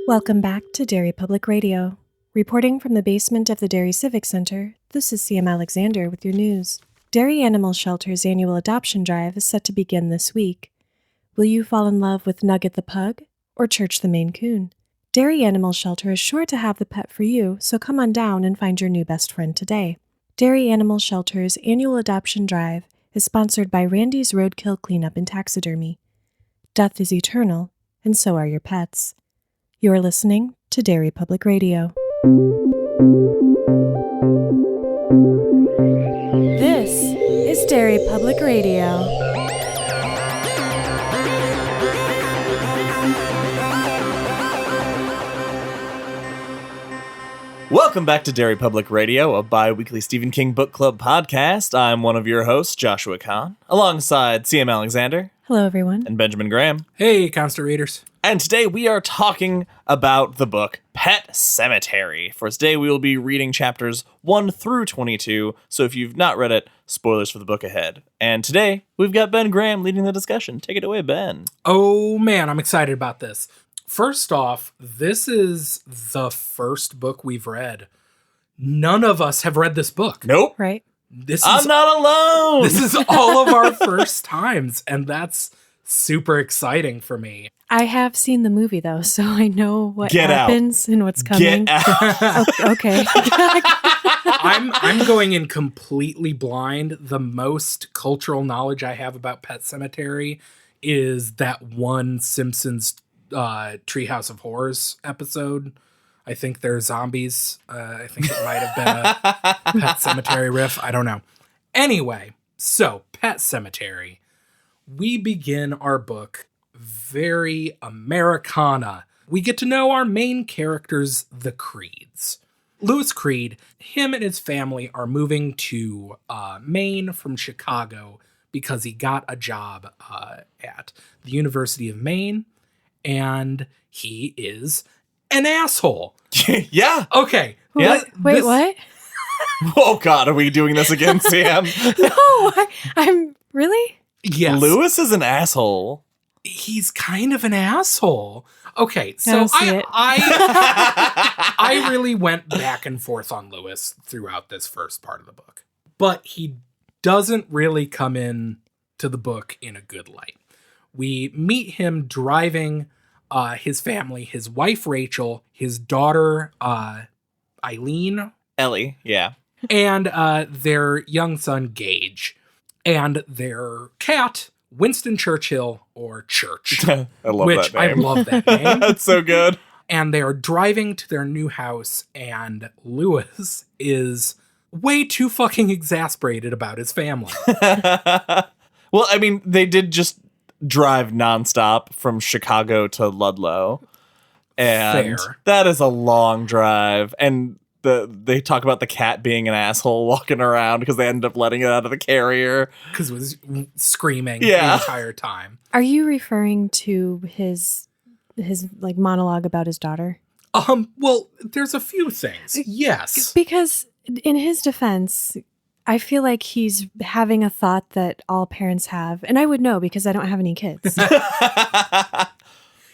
Welcome back to Derry Public Radio. Reporting from the basement of the Derry Civic Center, this is CM Alexander with your news. Derry Animal Shelter's annual adoption drive is set to begin this week. Will you fall in love with Nugget the Pug or Church the Maine Coon? Derry Animal Shelter is sure to have the pet for you, so come on down and find your new best friend today. Derry Animal Shelter's annual adoption drive is sponsored by Randy's Roadkill Cleanup and Taxidermy. Death is eternal, and so are your pets. You're listening to Derry Public Radio. This is Derry Public Radio. Welcome back to Derry Public Radio, a bi-weekly Stephen King book club podcast. I'm one of your hosts, Joshua Kahn, alongside CM Alexander. Hello, everyone. And Benjamin Graham. Hey, constant readers. And today we are talking about the book Pet Sematary. For today we will be reading chapters 1 through 22, so if you've not read it, spoilers for the book ahead. And today we've got Ben Graham leading the discussion. Take it away, Ben. Oh man, I'm excited about this. First off, this is the first book we've read. None of us have read this book. Nope. Right. I'm not alone. This is all of our first times, and that's super exciting for me. I have seen the movie, though, so I know what Get happens and what's coming. Get out. Okay. I'm going in completely blind. The most cultural knowledge I have about Pet Sematary is that one Simpsons Treehouse of Horrors episode. I think they're zombies. I think it might have been a Pet Sematary riff. I don't know. Anyway, so Pet Sematary. We begin our book very Americana. We get to know our main characters, the Creeds. Lewis Creed, him and his family are moving to Maine from Chicago because he got a job at the University of Maine, and he is an asshole. Yeah. Okay. Yeah. Wait, what? Oh, God, are we doing this again, Sam? No, I'm really? Yes. Lewis is an asshole. He's kind of an asshole. Okay, so I don't see it. I really went back and forth on Lewis throughout this first part of the book. But he doesn't really come in to the book in a good light. We meet him driving his family, his wife Rachel, his daughter Eileen. Ellie, yeah. And their young son Gage. And their cat, Winston Churchill, or Church. I love that name. I love that name. That's so good. And they are driving to their new house, and Lewis is way too fucking exasperated about his family. Well, I mean, they did just drive nonstop from Chicago to Ludlow. And Fair. that is a long drive. And they talk about the cat being an asshole walking around because they ended up letting it out of the carrier. Because it was screaming Yeah. the entire time. Are you referring to his like monologue about his daughter? Well, there's a few things. Yes. Because in his defense, I feel like he's having a thought that all parents have, and I would know because I don't have any kids.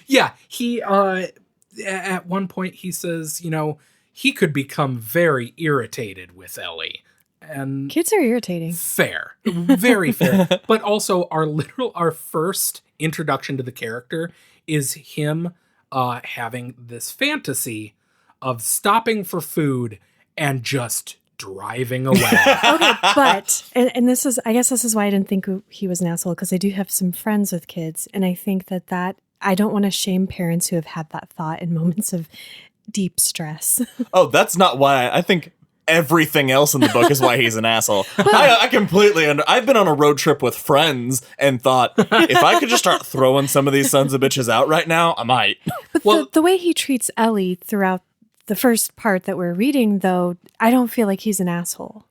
Yeah, he at one point he says, he could become very irritated with Ellie. And Kids are irritating. fair. Very fair. But also our first introduction to the character is him having this fantasy of stopping for food and just driving away. Okay, but and this is, I guess this is why I didn't think he was an asshole, because I do have some friends with kids, and I think that I don't want to shame parents who have had that thought in moments of deep stress. Oh, that's not why. I think everything else in the book is why he's an asshole. I completely I've been on a road trip with friends and thought, if I could just start throwing some of these sons of bitches out right now, I might. But the way he treats Ellie throughout the first part that we're reading, though, I don't feel like he's an asshole.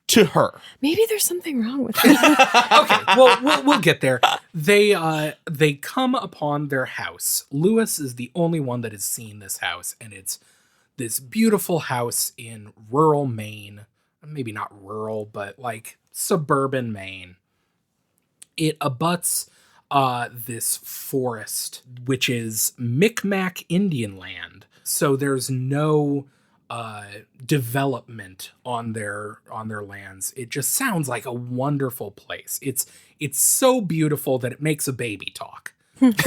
To her. Maybe there's something wrong with him. Okay, well, we'll get there. They come upon their house. Lewis is the only one that has seen this house, and it's this beautiful house in rural Maine. Maybe not rural, but like suburban Maine. It abuts this forest, which is Micmac Indian land. So there's no development on their lands. It just sounds like a wonderful place. It's so beautiful that it makes a baby talk. That's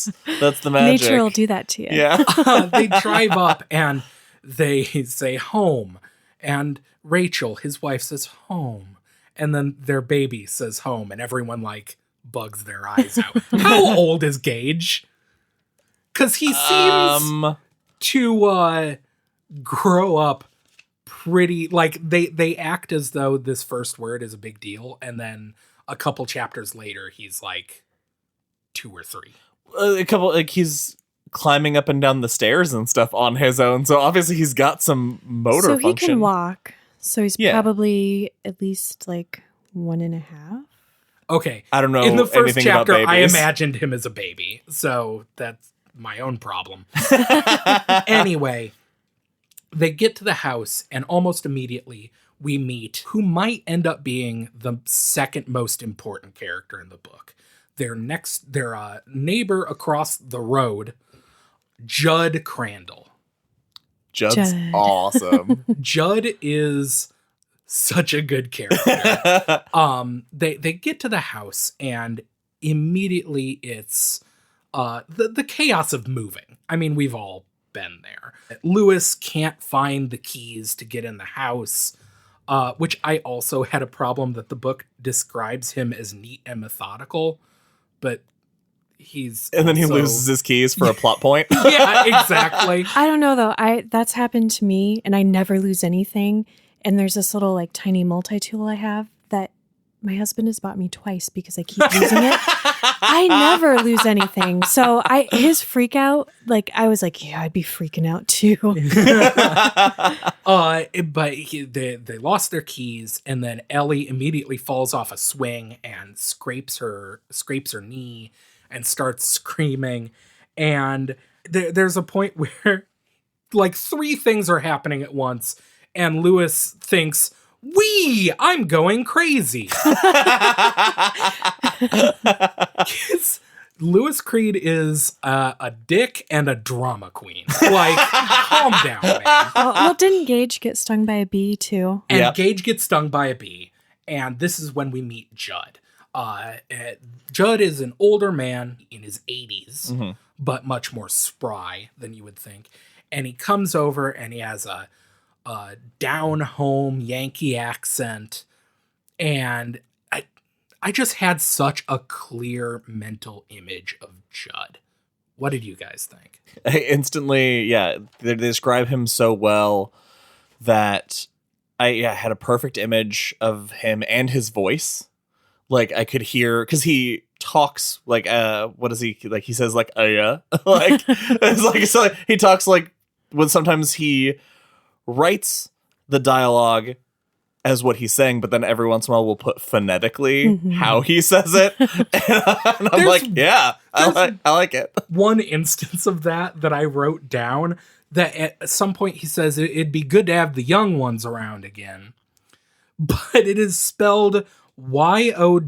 the magic. Nature will do that to you. Yeah. They drive up and they say home, and Rachel, his wife, says home, and then their baby says home, and everyone like bugs their eyes out. How old is Gage? Because he seems to grow up pretty, like they act as though this first word is a big deal, and then a couple chapters later he's like 2 or 3. A couple, like he's climbing up and down the stairs and stuff on his own, so obviously he's got some motor so function. He can walk, so he's probably at least like 1.5. Okay, I don't know. In the first anything chapter, about I babies. imagined him as a baby, so that's my own problem. Anyway, they get to the house, and almost immediately we meet who might end up being the second most important character in the book. Their neighbor across the road, Judd Crandall. Judd's Judd. awesome. Judd is such a good character. They get to the house, and immediately it's the chaos of moving. I mean, we've all been there. Lewis can't find the keys to get in the house, which I also had a problem that the book describes him as neat and methodical, but and then he loses his keys for a plot point. Yeah, exactly. I don't know though. That's happened to me, and I never lose anything. And there's this little like tiny multi-tool I have that my husband has bought me twice because I keep losing it. I never lose anything. So his freak out, like I was like, yeah, I'd be freaking out too. But they lost their keys, and then Ellie immediately falls off a swing and scrapes her knee and starts screaming. And there's a point where like 3 things are happening at once, and Lewis thinks, I'm going crazy. Lewis Creed is a dick and a drama queen. Like, calm down, man. Well, didn't Gage get stung by a bee too? And Gage gets stung by a bee. And this is when we meet Judd. Judd is an older man in his 80s, but much more spry than you would think. And he comes over and he has a down-home Yankee accent. And I just had such a clear mental image of Judd. What did you guys think? Instantly, they describe him so well that I had a perfect image of him and his voice. Like I could hear, because he talks like what is he like? He says like like it's like so he talks like sometimes he writes the dialogue as what he's saying, but then every once in a while we'll put phonetically how he says it. And I'm like, yeah, I like it. One instance of that I wrote down, that at some point he says it'd be good to have the young ones around again. But it is spelled Yowwuns.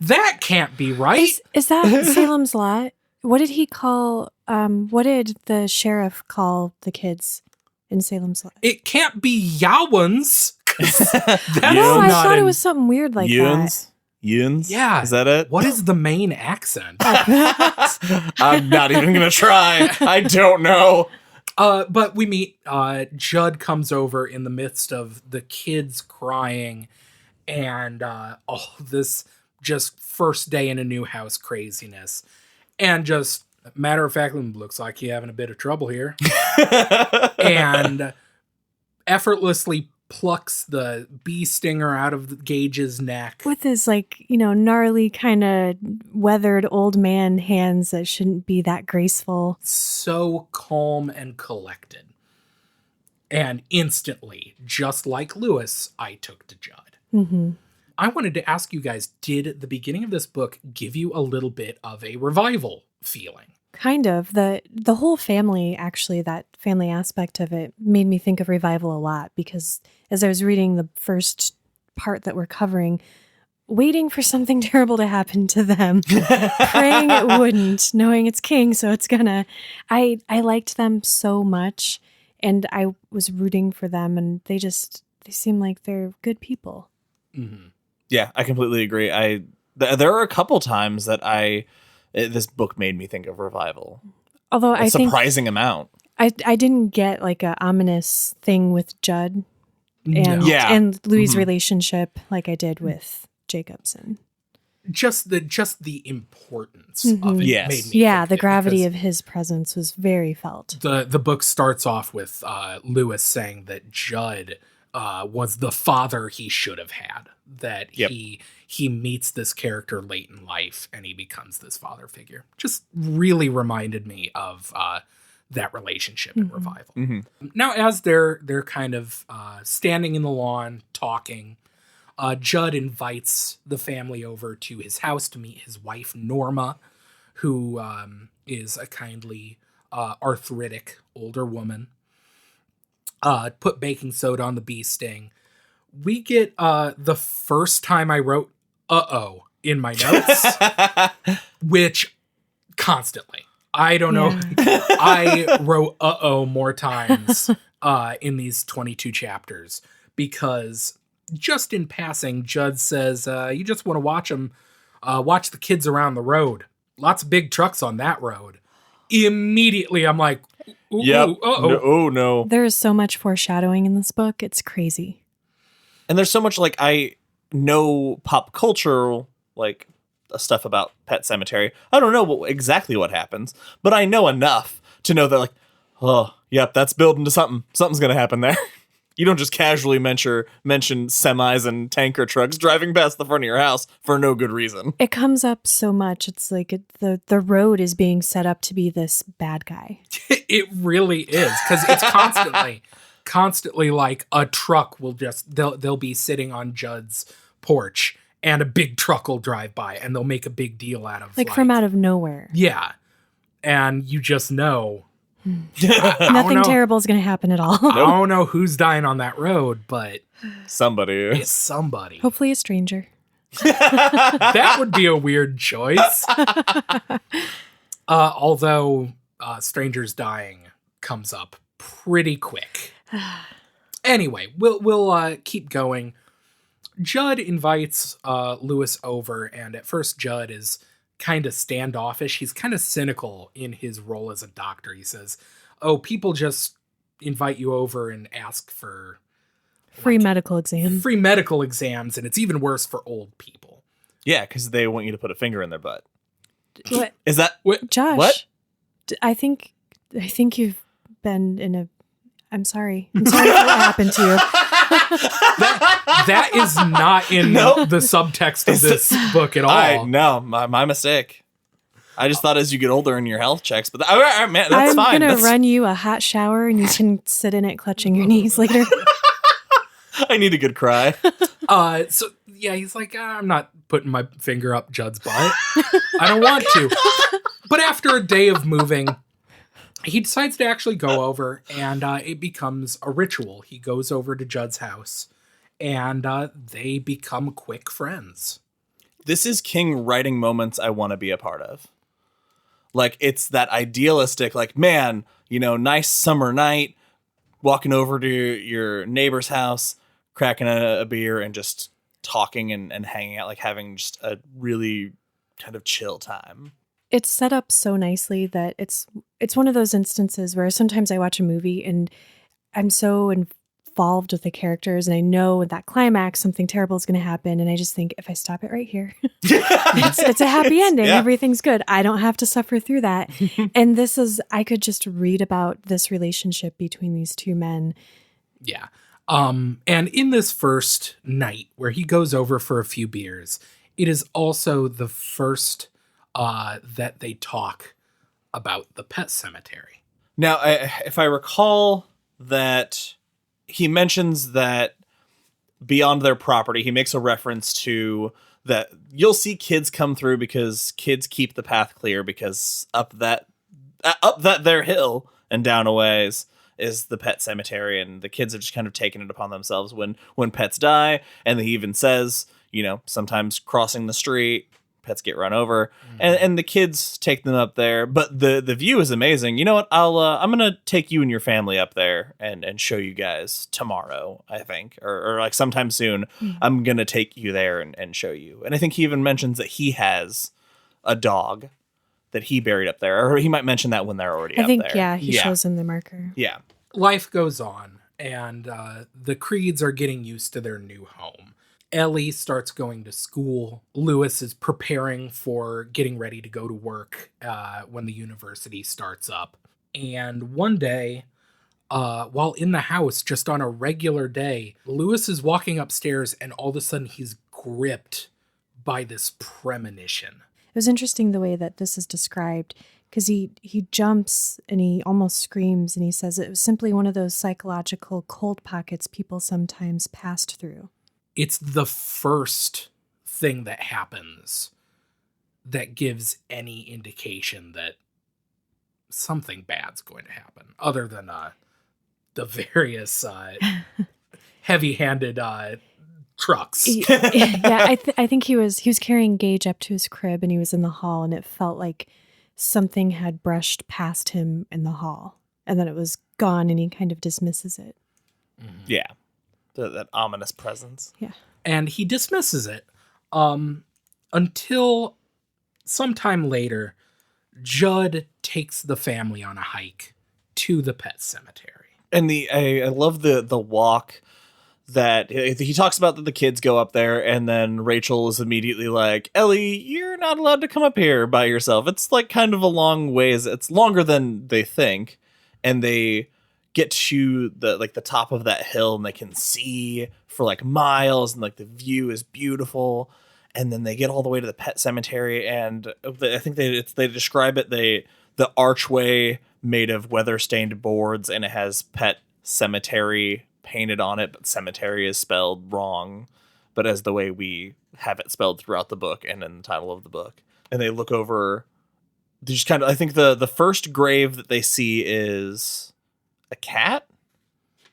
That can't be right. Is that Salem's Lot? What did he call, what did the sheriff call the kids in Salem's Lot? It can't be Yowwuns. No, I thought it was something weird like that. Yuns? Yeah. Is that it? What is the main accent? I'm not even going to try. I don't know. But we meet, Judd comes over in the midst of the kids crying and all this just first day in a new house craziness. And just matter of fact, looks like you're having a bit of trouble here. And effortlessly plucks the bee stinger out of Gage's neck. With his gnarly kind of weathered old man hands that shouldn't be that graceful. So calm and collected. And instantly, just like Lewis, I took to Judd. Mm-hmm. I wanted to ask you guys, did the beginning of this book give you a little bit of a revival feeling? Kind of. The whole family, actually, that family aspect of it made me think of revival a lot, because as I was reading the first part that we're covering, waiting for something terrible to happen to them, praying it wouldn't, knowing it's King, so it's gonna. I liked them so much, and I was rooting for them, and they seem like they're good people. Mm-hmm. Yeah, I completely agree. There are a couple times that this book made me think of Revival. Although I think surprising amount. I didn't get like a ominous thing with Judd and and Louis' relationship like I did with Jacobson. Just the importance of it Yes. made me Yeah, think the it, gravity because of his presence was very felt. the book starts off with Lewis saying that Judd was the father he should have had. That he meets this character late in life and he becomes this father figure. Just really reminded me of that relationship in Revival. Mm-hmm. Now, as they're kind of standing in the lawn talking, Judd invites the family over to his house to meet his wife Norma, who is a kindly arthritic older woman. Put baking soda on the bee sting. We get the first time I wrote "uh-oh" in my notes, which constantly. I don't know. I wrote "uh-oh" more times in these 22 chapters because just in passing, Judd says, you just want to watch the kids around the road. Lots of big trucks on that road. Immediately, I'm like, ooh, yep. uh-oh. No, oh, no. There is so much foreshadowing in this book. It's crazy. And there's so much, like, I know pop culture, like, stuff about Pet Sematary. I don't know exactly what happens, but I know enough to know that, like, oh, yep, that's building to something. Something's going to happen there. You don't just casually mention semis and tanker trucks driving past the front of your house for no good reason. It comes up so much. It's like the road is being set up to be this bad guy. It really is, because it's constantly like a truck will they'll be sitting on Judd's porch and a big truck will drive by and they'll make a big deal out of like from out of nowhere. Yeah. And you just know. Nothing terrible is going to happen at all. I don't know who's dying on that road, but somebody is. It's somebody. Hopefully a stranger. That would be a weird choice. Although strangers dying comes up pretty quick. Anyway, we'll keep going. Judd invites Lewis over, and at first Judd is kind of standoffish. He's kind of cynical in his role as a doctor. He says, oh, people just invite you over and ask for free medical exams. Free medical exams, and it's even worse for old people. Yeah, because they want you to put a finger in their butt. What? Is that what? Josh? What? I think you've been in a. I'm sorry. I'm sorry for what happened to you. That is not in the subtext of this book at all. No, my mistake. I just thought as you get older and your health checks, but all right, man, that's fine. I'm gonna run you a hot shower and you can sit in it clutching your knees later. I need a good cry. So yeah, he's like, I'm not putting my finger up Judd's butt. I don't want to. But after a day of moving, he decides to actually go over, and it becomes a ritual. He goes over to Judd's house, and they become quick friends. This is King writing moments I want to be a part of. Like, it's that idealistic, like, man, nice summer night, walking over to your neighbor's house, cracking a beer, and just talking and hanging out, like having just a really kind of chill time. It's set up so nicely that it's one of those instances where sometimes I watch a movie and I'm so involved with the characters and I know that climax, something terrible is going to happen. And I just think, if I stop it right here, it's a happy ending. Yeah. Everything's good. I don't have to suffer through that. And I could just read about this relationship between these two men. Yeah. And in this first night where he goes over for a few beers, it is also the first that they talk about the pet cemetery. Now, if I recall that he mentions that beyond their property, he makes a reference to that you'll see kids come through because kids keep the path clear because up that their hill and down a ways is the pet cemetery, and the kids have just kind of taken it upon themselves when pets die. And he even says, sometimes crossing the street, pets get run over, and the kids take them up there. But the view is amazing. You know what? I'm gonna take you and your family up there and show you guys tomorrow, I think, or like sometime soon. I'm gonna take you there and show you. And I think he even mentions that he has a dog that he buried up there, or he might mention that when they're already I up think, there. yeah, he shows him the marker. Yeah. Life goes on, and the Creeds are getting used to their new home. Ellie starts going to school. Lewis is preparing for getting ready to go to work when the university starts up. And one day, while in the house, just on a regular day, Lewis is walking upstairs, and all of a sudden he's gripped by this premonition. It was interesting the way that this is described, because he jumps and he almost screams, and he says it was simply one of those psychological cold pockets people sometimes passed through. It's the first thing that happens that gives any indication that something bad's going to happen, other than the various heavy-handed trucks. Yeah, I think he was carrying Gage up to his crib, and he was in the hall, and it felt like something had brushed past him in the hall, and then it was gone, and he kind of dismisses it. Yeah. That ominous presence. Yeah. And he dismisses it until sometime later, Judd takes the family on a hike to the pet cemetery. And I love the walk that he talks about, that the kids go up there, and then Rachel is immediately like, Ellie, you're not allowed to come up here by yourself. It's like kind of a long ways. It's longer than they think. And they get to the top of that hill, and they can see for like miles, and like the view is beautiful. And then they get all the way to the pet cemetery, and I think they describe it, the archway made of weather-stained boards, and it has Pet Cemetery painted on it, but cemetery is spelled wrong, but as the way we have it spelled throughout the book and in the title of the book. And they look over, they just kind of, I think the first grave that they see is a cat,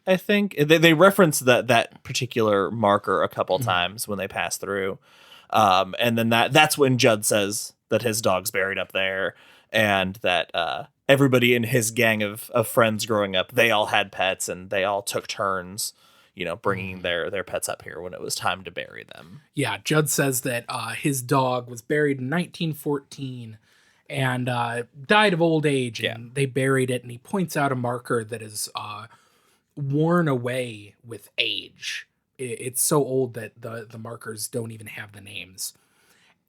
I think. They reference that particular marker a couple times when they pass through. And then that's when Judd says that his dog's buried up there, and that everybody in his gang of friends growing up, they all had pets, and they all took turns, bringing their pets up here when it was time to bury them. Yeah, Judd says that his dog was buried in 1914 and died of old age, and they buried it, and he points out a marker that is worn away with age. It's so old that the markers don't even have the names.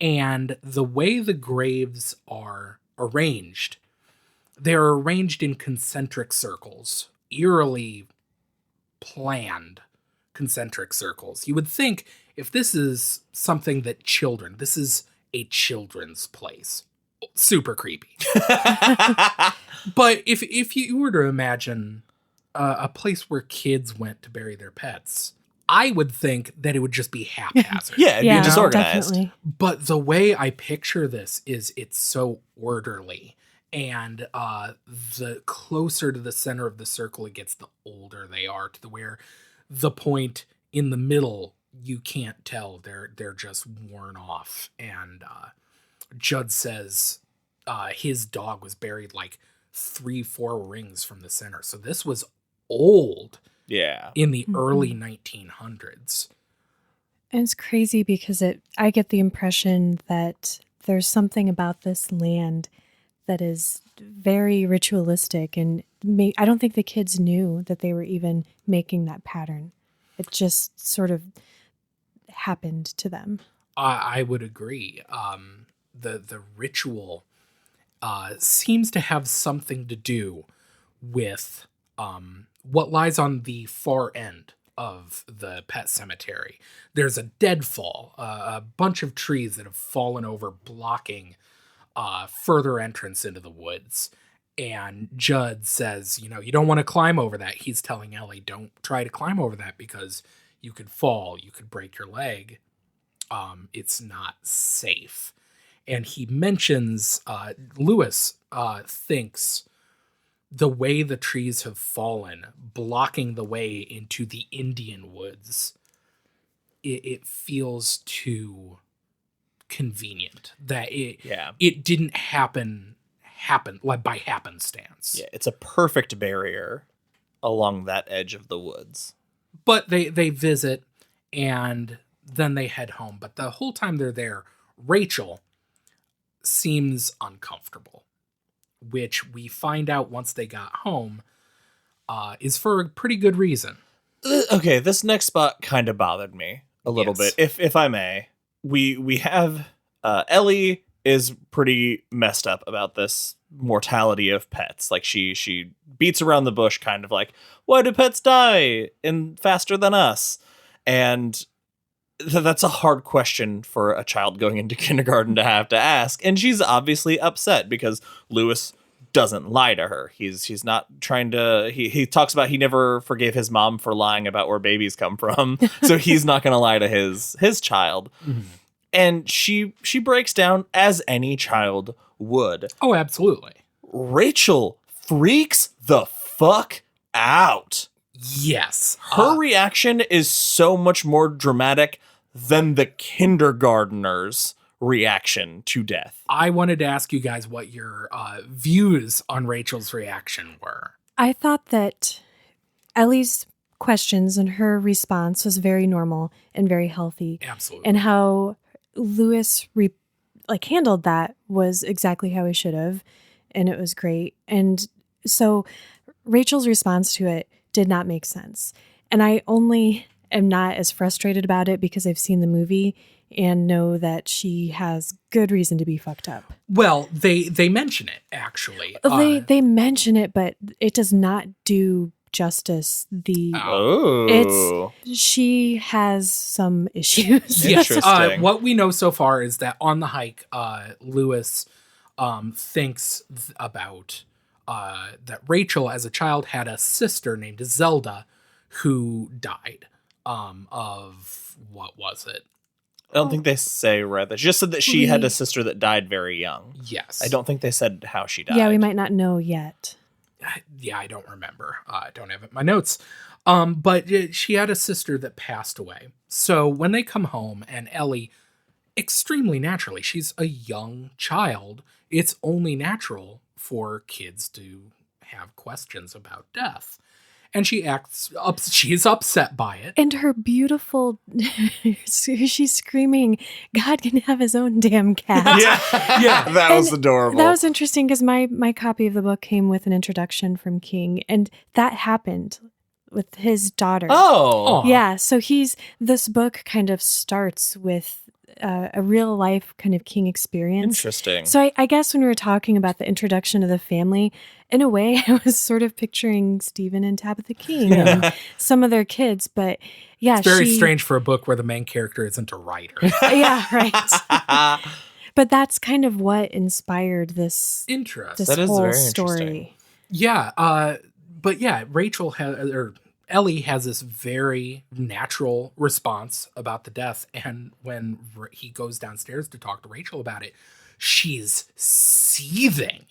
And the way the graves are arranged, they're arranged in concentric circles, eerily planned concentric circles. You would think, if this is something that this is a children's place. Super creepy. But if you were to imagine a place where kids went to bury their pets, I would think that it would just be haphazard. It'd be disorganized. Definitely. But the way I picture this is it's so orderly. And the closer to the center of the circle it gets, the older they are, to where the point in the middle, you can't tell. They're just worn off. And Judd says his dog was buried like 3-4 rings from the center. So this was old. Yeah. In the early 1900s. And it's crazy because I get the impression that there's something about this land that is very ritualistic, and I don't think the kids knew that they were even making that pattern. It just sort of happened to them. I would agree. The ritual seems to have something to do with what lies on the far end of the pet cemetery. There's a deadfall, a bunch of trees that have fallen over, blocking further entrance into the woods. And Judd says, you don't want to climb over that. He's telling Ellie, don't try to climb over that because you could fall, you could break your leg. It's not safe. And he mentions Lewis thinks the way the trees have fallen, blocking the way into the Indian woods, it feels too convenient that it didn't happen like by happenstance. Yeah, it's a perfect barrier along that edge of the woods. But they visit and then they head home. But the whole time they're there, Rachel seems uncomfortable, which we find out once they got home is for a pretty good reason. Okay, this next spot kind of bothered me a little bit, if I may. We have Ellie is pretty messed up about this mortality of pets. Like she beats around the bush, kind of like, why do pets die faster than us? And that's a hard question for a child going into kindergarten to have to ask. And she's obviously upset because Lewis doesn't lie to her. He's not trying to, he talks about he never forgave his mom for lying about where babies come from. So he's not going to lie to his child. Mm-hmm. And she breaks down as any child would. Oh, absolutely. Rachel freaks the fuck out. Yes. Her reaction is so much more dramatic than the kindergartner's reaction to death. I wanted to ask you guys what your views on Rachel's reaction were. I thought that Ellie's questions and her response was very normal and very healthy. Absolutely. And how Lewis handled that was exactly how he should have, and it was great. And so Rachel's response to it did not make sense. And I only am not as frustrated about it because I've seen the movie and know that she has good reason to be fucked up. Well, they mention it, actually. They mention it, but it does not do justice. She has some issues. Interesting. What we know so far is that on the hike, Lewis thinks about that Rachel as a child had a sister named Zelda who died of, what was it? I don't think they say rather. She just said that she had a sister that died very young. Yes. I don't think they said how she died. Yeah, we might not know yet. Yeah, I don't remember. I don't have it in my notes. But she had a sister that passed away. So when they come home and Ellie, extremely naturally, she's a young child, it's only natural for kids to have questions about death. And she's upset by it. And her beautiful, she's screaming, God can have his own damn cat. Yeah, that was adorable. That was interesting because my copy of the book came with an introduction from King, and that happened with his daughter. Oh. Yeah, so this book kind of starts with a real life kind of King experience. Interesting. So I guess when we were talking about the introduction of the family, in a way, I was sort of picturing Stephen and Tabitha King and some of their kids. But yeah, it's very strange for a book where the main character isn't a writer. Yeah, right. But that's kind of what inspired this whole story. Yeah, but yeah, Ellie has this very natural response about the death, and when he goes downstairs to talk to Rachel about it, she's seething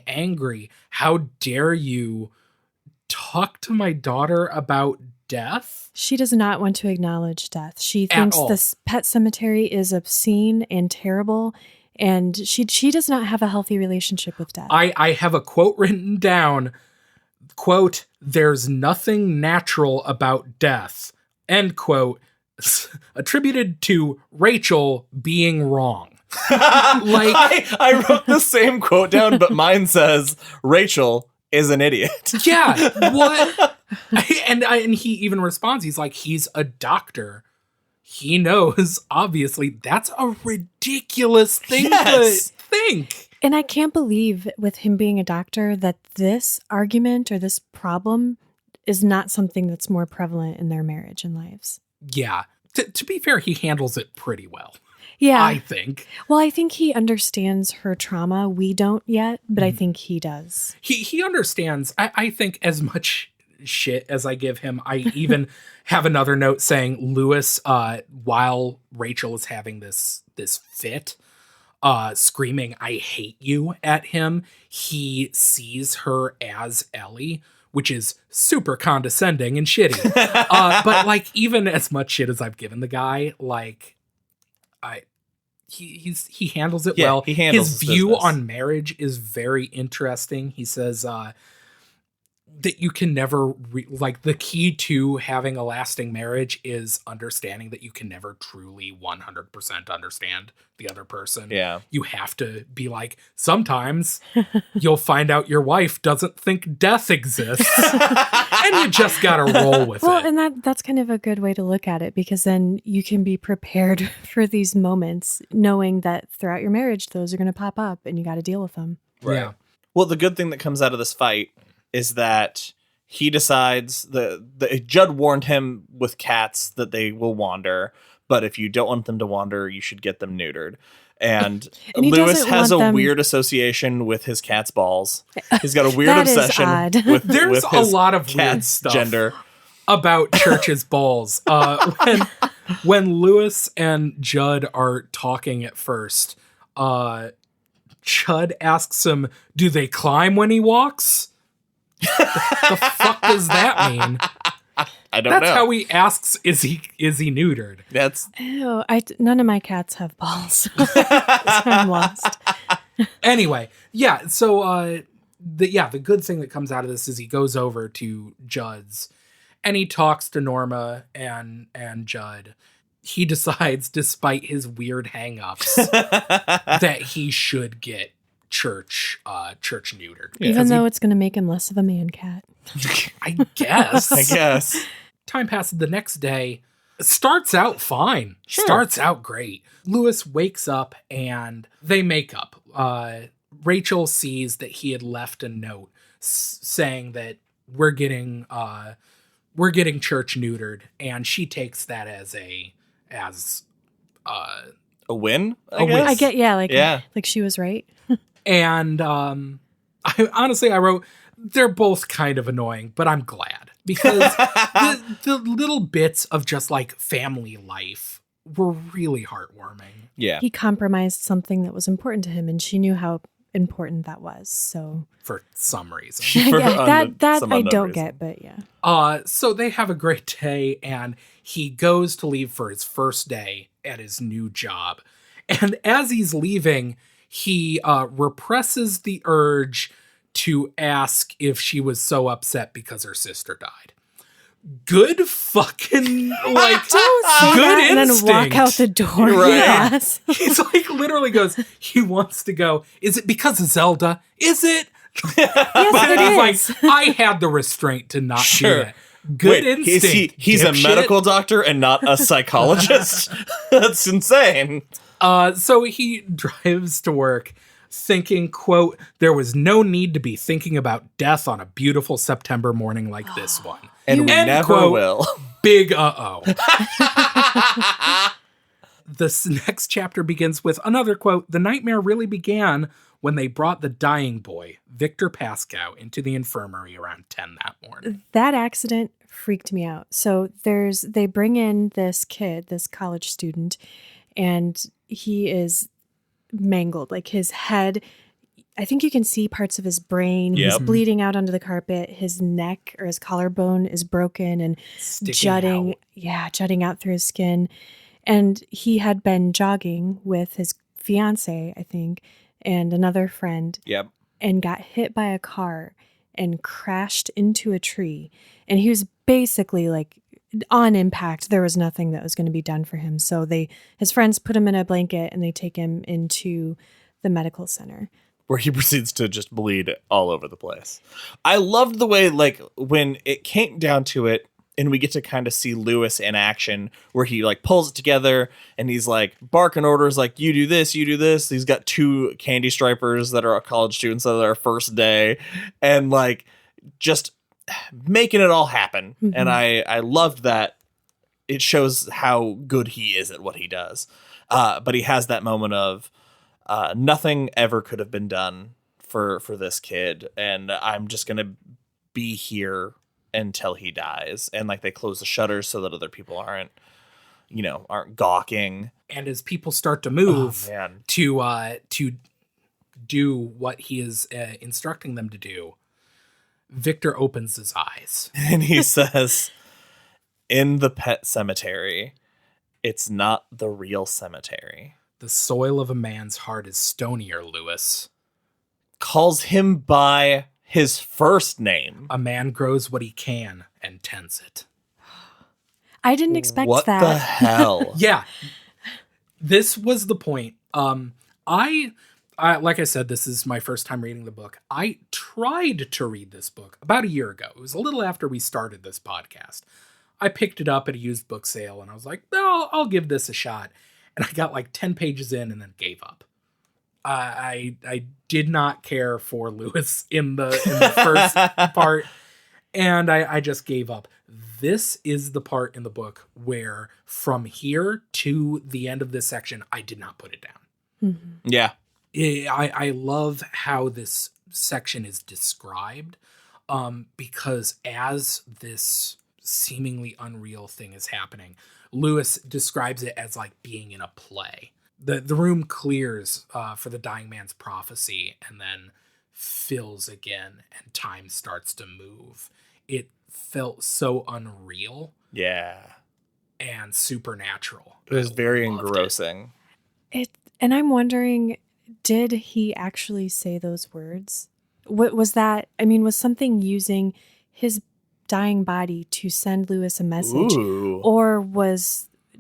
angry. How dare you talk to my daughter about death? She does not want to acknowledge death. She thinks this pet cemetery is obscene and terrible, and she does not have a healthy relationship with death. I have a quote written down. Quote, there's nothing natural about death, end quote, attributed to Rachel being wrong. I wrote the same quote down, but mine says Rachel is an idiot. Yeah, what? And he even responds, he's like, he's a doctor. He knows, obviously, that's a ridiculous thing to think. And I can't believe with him being a doctor that this argument or this problem is not something that's more prevalent in their marriage and lives. Yeah. To be fair, he handles it pretty well. Yeah. I think. Well, I think he understands her trauma. We don't yet, but I think he does. He understands, I think, as much shit as I give him. I even have another note saying Lewis, while Rachel is having this fit, screaming, "I hate you" at him, he sees her as Ellie, which is super condescending and shitty. But like, even as much shit as I've given the guy, like, he handles it well. He handles his view business. on marriage is very interesting. He says that you can never like, the key to having a lasting marriage is understanding that you can never truly 100% understand the other person. Yeah. You have to be like, sometimes you'll find out your wife doesn't think death exists, and you just gotta roll with it. Well, and that's kind of a good way to look at it, because then you can be prepared for these moments, knowing that throughout your marriage, those are going to pop up and you got to deal with them. Right. Yeah. Well, the good thing that comes out of this fight is that he decides the Judd warned him with cats that they will wander, but if you don't want them to wander, you should get them neutered. And And he Lewis doesn't has a want them- weird association with his cat's balls. He's got a weird That is obsession odd. with There's with a his lot of weird cat's stuff gender. about Church's balls. When Lewis and Judd are talking at first, Judd asks him, "Do they climb when he walks?" The fuck does that mean? I don't know. That's how he asks, is he neutered? That's Ew, none of my cats have balls. So I'm lost. Anyway, yeah, so the good thing that comes out of this is he goes over to Judd's and he talks to Norma and Judd. He decides, despite his weird hang-ups, that he should get Church neutered. Even though it's going to make him less of a man cat. I guess. I guess. Time passes. The next day starts out fine. Sure. Starts out great. Lewis wakes up and they make up. Rachel sees that he had left a note saying that we're getting Church neutered, and she takes that as a win. A win. guess? I get, Yeah. like she was right. And I wrote, they're both kind of annoying, but I'm glad, because the little bits of just like family life were really heartwarming. Yeah. He compromised something that was important to him, and she knew how important that was. So For some reason. For that some I unknown don't reason. get, but yeah. So they have a great day, and he goes to leave for his first day at his new job. And as he's leaving, he represses the urge to ask if she was so upset because her sister died. Good fucking, like, Don't say good that and then instinct. walk out the door. Right. Yes. He's like, literally goes, he wants to go, is it because of Zelda? Is it? Yes, But it he's is. like, I had the restraint to not Sure. do that. Good Wait, instinct. he's a dipshit. medical doctor and not a psychologist? That's insane. So he drives to work thinking, quote, there was no need to be thinking about death on a beautiful September morning like this one. And we End never quote. will. Big uh-oh. This next chapter begins with another quote. The nightmare really began when they brought the dying boy, Victor Pascow, into the infirmary around 10 that morning. That accident freaked me out. So they bring in this kid, this college student, and he is mangled. Like his head, I think you can see parts of his brain. Yep. He's bleeding out onto the carpet. His neck or his collarbone is broken and Sticking jutting. out. Yeah, jutting out through his skin. And he had been jogging with his fiance, I think, and another friend, Yep. and got hit by a car and crashed into a tree. And he was basically like on impact. There was nothing that was going to be done for him. So his friends put him in a blanket and they take him into the medical center. Where he proceeds to just bleed all over the place. I loved the way, like, when it came down to it, and we get to kind of see Lewis in action, where he like pulls it together and he's like barking orders like, you do this, you do this. He's got 2 candy stripers that are college students on their first day, and like just making it all happen. Mhm. And I loved that. It shows how good he is at what he does. But he has that moment of nothing ever could have been done for this kid, and I'm just gonna be here until he dies. And like they close the shutters so that other people aren't aren't gawking. And as people start to move to do what he is instructing them to do, Victor opens his eyes. And he says, in the pet cemetery, it's not the real cemetery. The soil of a man's heart is stonier, Lewis. Calls him by his first name. A man grows what he can and tends it. I didn't expect what that. What the hell? Yeah. This was the point. I like I said, this is my first time reading the book. I tried to read this book about a year ago. It was a little after we started this podcast. I picked it up at a used book sale and I was like, no, I'll give this a shot. And I got like 10 pages in and then gave up. I did not care for Lewis in the first part, and I just gave up. This is the part in the book where from here to the end of this section, I did not put it down. Mm-hmm. Yeah. I love how this section is described, because as this seemingly unreal thing is happening, Lewis describes it as like being in a play. The room clears for the dying man's prophecy and then fills again and time starts to move. It felt so unreal. Yeah. And supernatural. It was very engrossing. And I'm wondering, did he actually say those words? What was that? I mean, was something using his dying body to send Lewis a message? Ooh. Or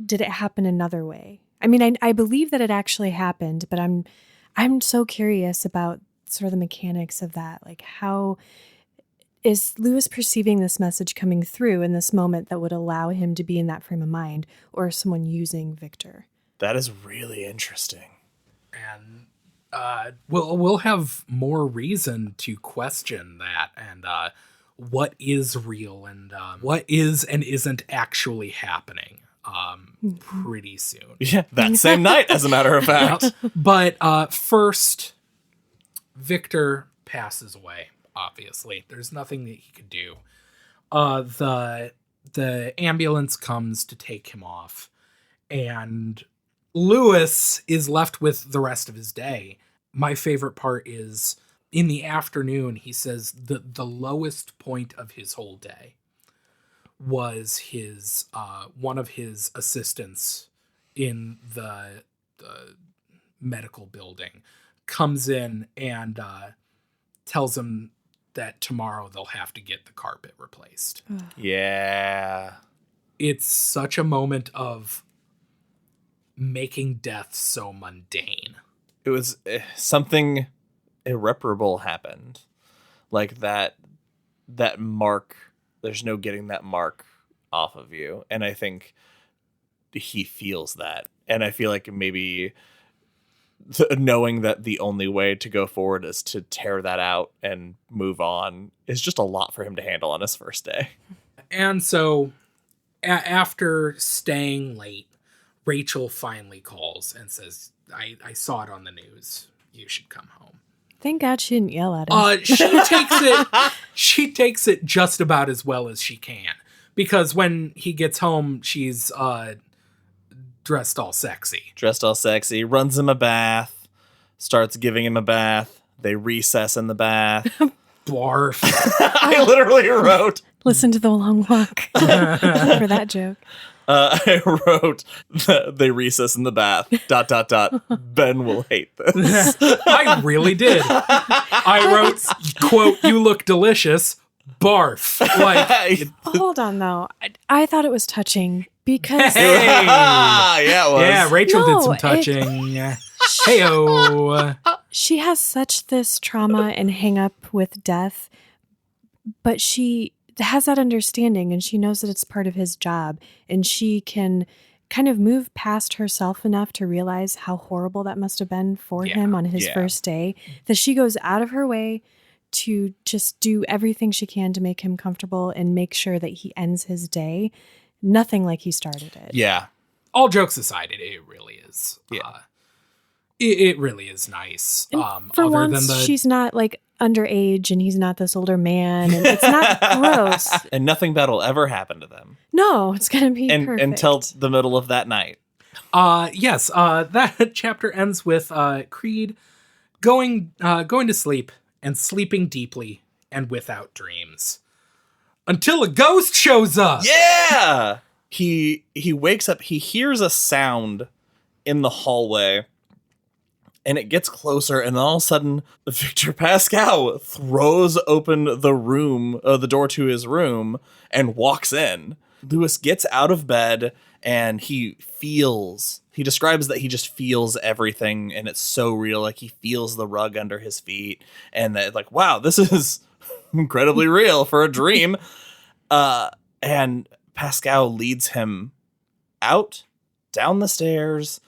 did it happen another way? I mean, I believe that it actually happened, but I'm so curious about sort of the mechanics of that. Like, how is Lewis perceiving this message coming through in this moment that would allow him to be in that frame of mind, or someone using Victor? That is really interesting. And we'll have more reason to question that and what is real and what is and isn't actually happening pretty soon. Yeah, that same night, as a matter of fact. But first, Victor passes away, obviously. There's nothing that he could do. The ambulance comes to take him off, and Lewis is left with the rest of his day. My favorite part is in the afternoon, he says the lowest point of his whole day was his one of his assistants in the medical building comes in and tells him that tomorrow they'll have to get the carpet replaced. Yeah. It's such a moment of making death so mundane. It was something irreparable happened. Like that mark, there's no getting that mark off of you. And I think he feels that. And I feel like maybe knowing that the only way to go forward is to tear that out and move on is just a lot for him to handle on his first day. And so after staying late, Rachel finally calls and says, I saw it on the news. You should come home. Thank God she didn't yell at him. She takes it just about as well as she can. Because when he gets home, she's dressed all sexy. Runs him a bath, starts giving him a bath. They recess in the bath. Barf. I literally wrote. Listen to The Long Walk for that joke. I wrote, they recess in the bath, ... Ben will hate this. I really did. I wrote, quote, you look delicious, barf. Like, hold on, though. I thought it was touching because... Hey! Yeah, it was. Yeah, Rachel did some touching. Hey-o. She has such this trauma and hang up with death, but she has that understanding and she knows that it's part of his job, and she can kind of move past herself enough to realize how horrible that must have been for him on his first day, that she goes out of her way to just do everything she can to make him comfortable and make sure that he ends his day nothing like he started it. Yeah. All jokes aside, it really is. Yeah. It really is nice. For once, she's not like underage and he's not this older man. And it's not gross. And nothing bad will ever happen to them. No, it's going to be perfect. Until the middle of that night. Yes, that chapter ends with Creed going to sleep and sleeping deeply and without dreams. Until a ghost shows up! Yeah! He wakes up, he hears a sound in the hallway, and it gets closer, and all of a sudden, Victor Pascal throws open the door to his room, and walks in. Lewis gets out of bed, and he describes that he just feels everything, and it's so real, like he feels the rug under his feet, and that, like, wow, this is incredibly real for a dream. And Pascal leads him out, down the stairs,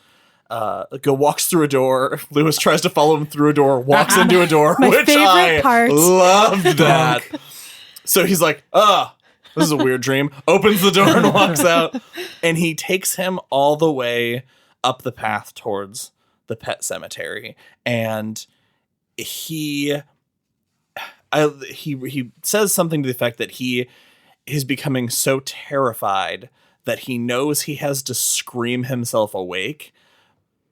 walks through a door. Lewis tries to follow him through a door, walks into a door, which I loved that. So he's like, this is a weird dream. Opens the door and walks out. And he takes him all the way up the path towards the pet cemetery. And he says something to the effect that he is becoming so terrified that he knows he has to scream himself awake,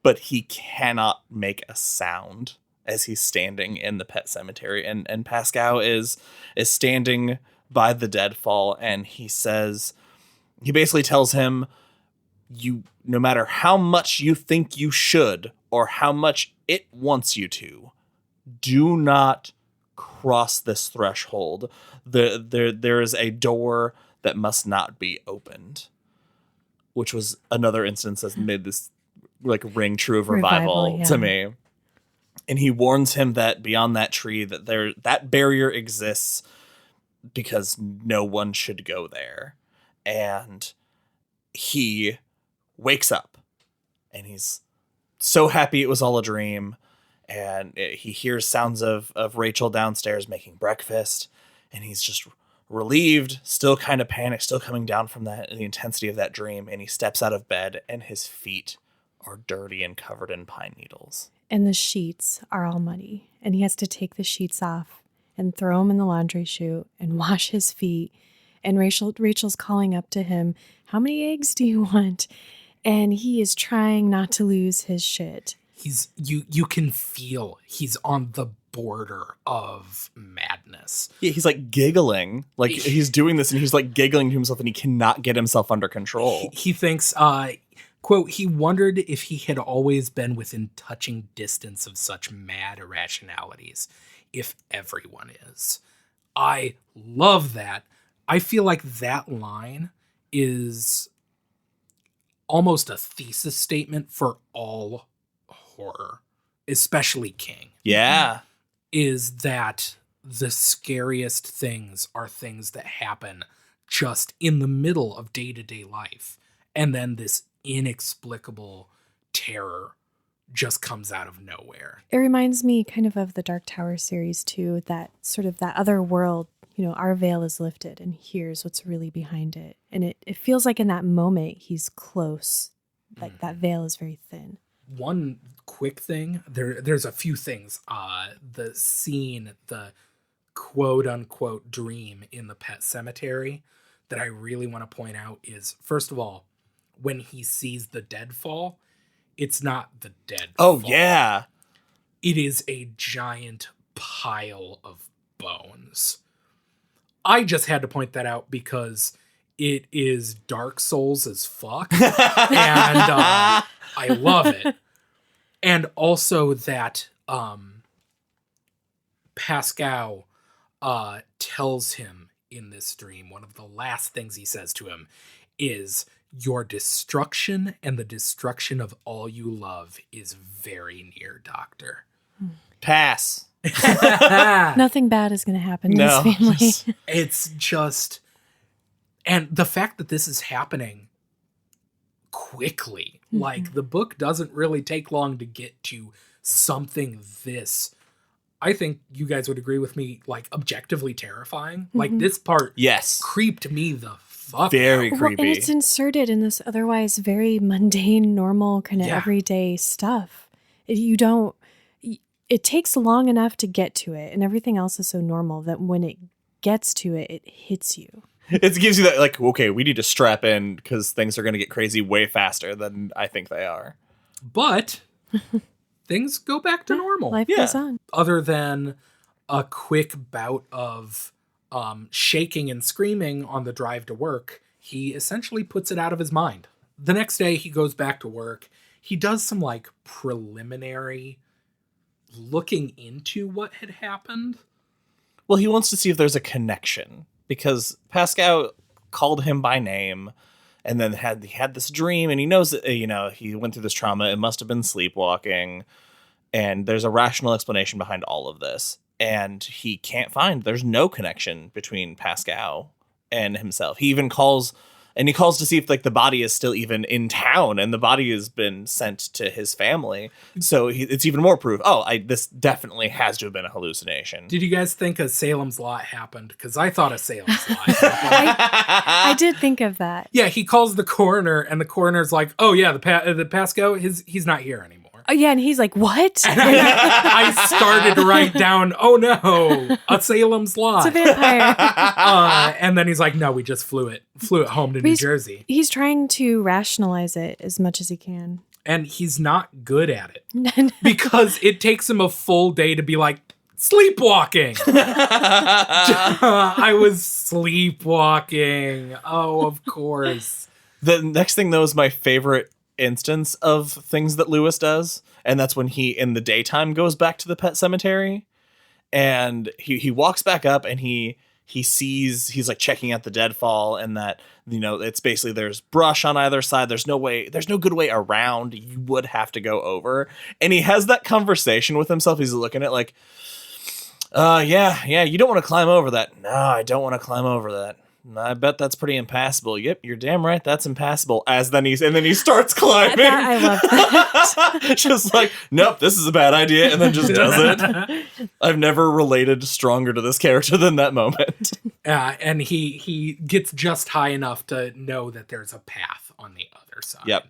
but he cannot make a sound as he's standing in the pet cemetery. And Pascal is standing by the deadfall, and he basically tells him, no matter how much you think you should or how much it wants you to, do not cross this threshold. There is a door that must not be opened, which was another instance that made this like ring true of revival to me. And he warns him that beyond that tree, that barrier exists because no one should go there. And he wakes up and he's so happy it was all a dream. And he hears sounds of Rachel downstairs making breakfast, and he's just relieved, still kind of panicked, still coming down from the intensity of that dream. And he steps out of bed, and his feet are dirty and covered in pine needles. And the sheets are all muddy, and he has to take the sheets off and throw them in the laundry chute and wash his feet. And Rachel's calling up to him, "How many eggs do you want?" And he is trying not to lose his shit. You can feel he's on the border of madness. Yeah, he's like giggling. Like he's doing this and he's like giggling to himself and he cannot get himself under control. He thinks, quote, he wondered if he had always been within touching distance of such mad irrationalities, if everyone is. I love that. I feel like that line is almost a thesis statement for all horror, especially King. Yeah. Is that the scariest things are things that happen just in the middle of day-to-day life. And then this inexplicable terror just comes out of nowhere. It reminds me kind of the Dark Tower series too, that sort of that other world, our veil is lifted and here's what's really behind it. And it feels like in that moment he's close. Like that veil is very thin. One quick thing, there's a few things. The scene, the quote unquote dream in the pet cemetery that I really want to point out is, first of all, when he sees the deadfall, it's not the deadfall. Oh, yeah. It is a giant pile of bones. I just had to point that out because it is Dark Souls as fuck. And I love it. And also that Pascal tells him in this dream, one of the last things he says to him is, "Your destruction and the destruction of all you love is very near, Doctor." Pass. Nothing bad is going to happen to his family. It's just... And the fact that this is happening quickly, like the book doesn't really take long to get to something this, I think you guys would agree with me, like objectively terrifying. Like this part creeped me the fuck very out. creepy. And it's inserted in this otherwise very mundane, normal kind of everyday stuff. it takes long enough to get to it, and everything else is so normal that when it gets to it, it hits you. It gives you that, like, okay, we need to strap in because things are going to get crazy way faster than I think they are. But things go back to normal. Life goes on. Other than a quick bout of shaking and screaming on the drive to work, he essentially puts it out of his mind. The next day, he goes back to work. He does some, like, preliminary looking into what had happened. Well, he wants to see if there's a connection because Pascal called him by name and then he had this dream, and he knows that, he went through this trauma. It must have been sleepwalking, and there's a rational explanation behind all of this. And he can't there's no connection between Pascal and himself. He even calls to see if, like, the body is still even in town, and the body has been sent to his family. So it's even more proof. This definitely has to have been a hallucination. Did you guys think a Salem's Lot happened? Because I thought a Salem's Lot happened. I did think of that. Yeah, he calls the coroner, and the coroner's like, "Oh yeah, the Pascal, he's not here anymore." Oh, yeah, and he's like, what? And I started to write down, "Oh no, a Salem's Lot." It's a vampire. And then he's like, "No, we just flew it home to New Jersey." He's trying to rationalize it as much as he can. And he's not good at it. Because it takes him a full day to be like, sleepwalking. I was sleepwalking. Oh, of course. The next thing, though, is my favorite instance of things that Lewis does, and that's when he in the daytime goes back to the pet cemetery, and he walks back up, and he's like checking out the deadfall, and that, it's basically there's brush on either side, there's no good way around, you would have to go over, and he has that conversation with himself. He's looking at like, yeah, you don't want to climb over that. No, I don't want to climb over that. I bet that's pretty impassable. Yep, you're damn right. That's impassable. Then he starts climbing. I love that. Just like, nope, this is a bad idea, and then just does it. I've never related stronger to this character than that moment. And he gets just high enough to know that there's a path on the other side. Yep.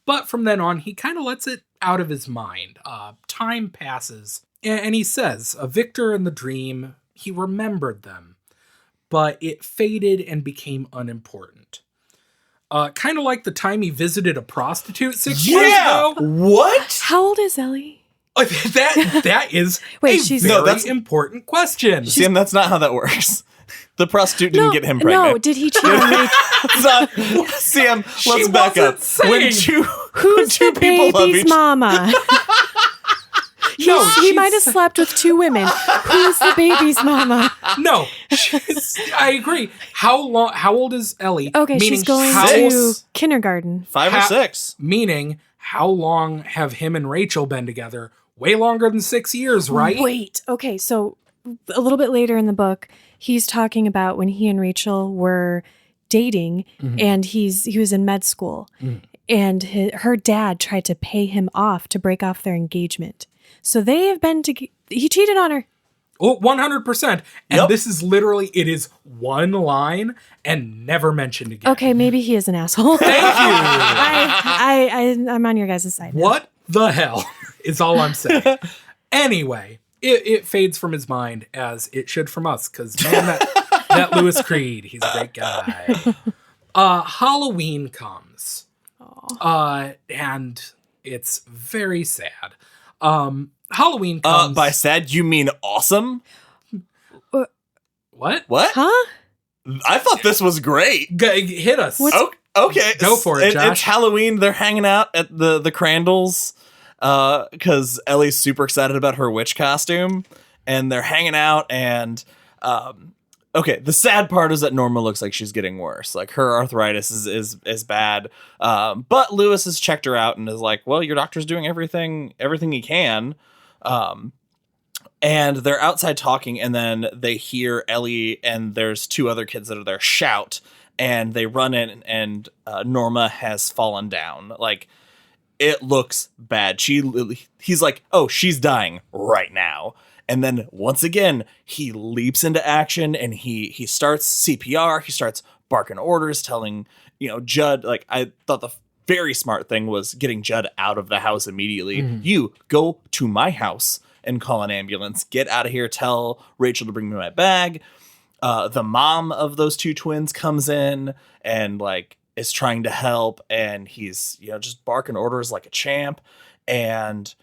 But from then on, he kind of lets it out of his mind. Time passes, and he says, Victor in the dream, he remembered them, but it faded and became unimportant. Kind of like the time he visited a prostitute 6 years ago. What? How old is Ellie? That is Wait, important question. Sam, that's not how that works. The prostitute didn't get him pregnant. No, did he cheat on Rachel? Sam, let's back up. Who's the baby's mama? He might have slept with two women. Who's the baby's mama? No, I agree. How old is Ellie? Okay, meaning she's going to kindergarten. 5 or 6. Meaning, how long have him and Rachel been together? Way longer than 6 years, right? Wait. Okay, so a little bit later in the book, he's talking about when he and Rachel were dating, and he was in med school, and her dad tried to pay him off to break off their engagement. So they have been he cheated on her. Oh, 100%. And This is literally, it is one line and never mentioned again. Okay, maybe he is an asshole. Thank you. I'm on your guys' side now. What the hell is all I'm saying. Anyway, it fades from his mind, as it should from us, because man, that Lewis Creed, he's a great guy. Halloween comes. And it's very sad. Halloween comes. By sad, you mean awesome? What? Huh? I thought this was great. Hit us. Okay. Go for it, Josh. It's Halloween. They're hanging out at the Crandalls because Ellie's super excited about her witch costume. And they're hanging out, and the sad part is that Norma looks like she's getting worse. Like, her arthritis is bad. But Lewis has checked her out and is like, well, your doctor's doing everything he can. And they're outside talking, and then they hear Ellie and there's 2 other kids that are there shout, and they run in, and Norma has fallen down. Like, it looks bad. He's like, oh, she's dying right now. And then once again, he leaps into action, and he starts CPR. He starts barking orders, telling, Judd, like, I thought the very smart thing was getting Judd out of the house immediately. You go to my house and call an ambulance. Get out of here. Tell Rachel to bring me my bag. The mom of those two twins comes in and like is trying to help, and he's, you know, just barking orders like a champ. And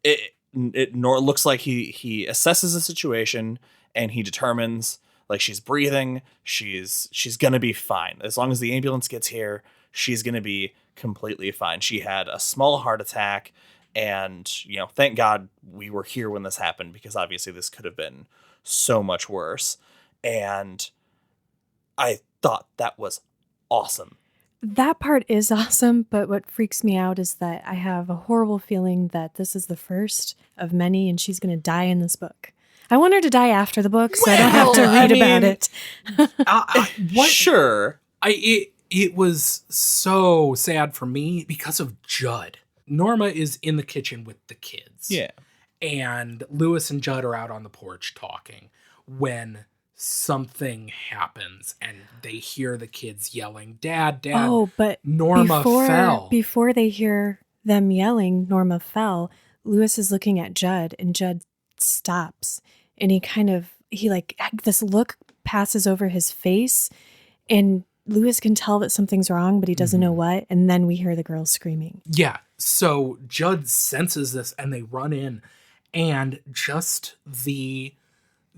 it looks like he assesses the situation, and he determines like she's breathing, she's gonna be fine. As long as the ambulance gets here, she's gonna be completely fine. She had a small heart attack, and, you know, thank God we were here when this happened, because obviously this could have been so much worse. And I thought that was awesome. That part is awesome, but what freaks me out is that I have a horrible feeling that this is the first of many, and she's going to die in this book. I want her to die after the book, so I don't have to read about it. What? Sure. It was so sad for me because of Judd. Norma is in the kitchen with the kids. Yeah. And Lewis and Judd are out on the porch talking when something happens and they hear the kids yelling, Dad, Dad. Oh, but Norma fell. Before they hear them yelling, Norma fell, Lewis is looking at Judd, and Judd stops. And he this look passes over his face, and Lewis can tell that something's wrong, but he doesn't know what. And then we hear the girls screaming. Yeah. So Judd senses this, and they run in, and just the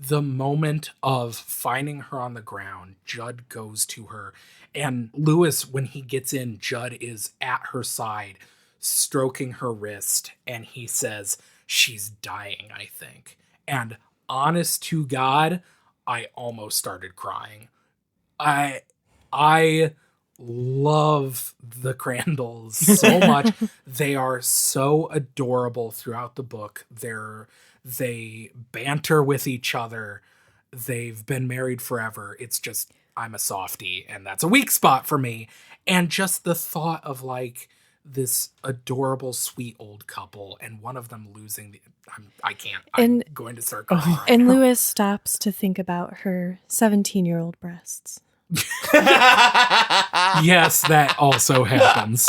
moment of finding her on the ground, Judd goes to her, and Lewis, when he gets in, Judd is at her side, stroking her wrist, and he says, she's dying, I think. And honest to God, I almost started crying. I love the Crandalls so much. They are so adorable throughout the book. They banter with each other. They've been married forever. It's just, I'm a softie, and that's a weak spot for me. And just the thought of like this adorable, sweet old couple, and one of them losing I can't. I'm going to start crying. Right and now. Lewis stops to think about her 17-year-old breasts. Yes, that also happens.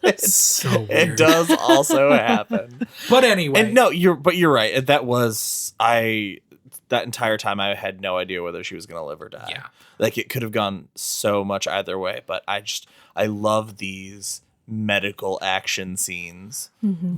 It's so weird. It does also happen. But anyway. And no, you're right. That entire time I had no idea whether she was going to live or die. Yeah. Like, it could have gone so much either way, but I love these medical action scenes.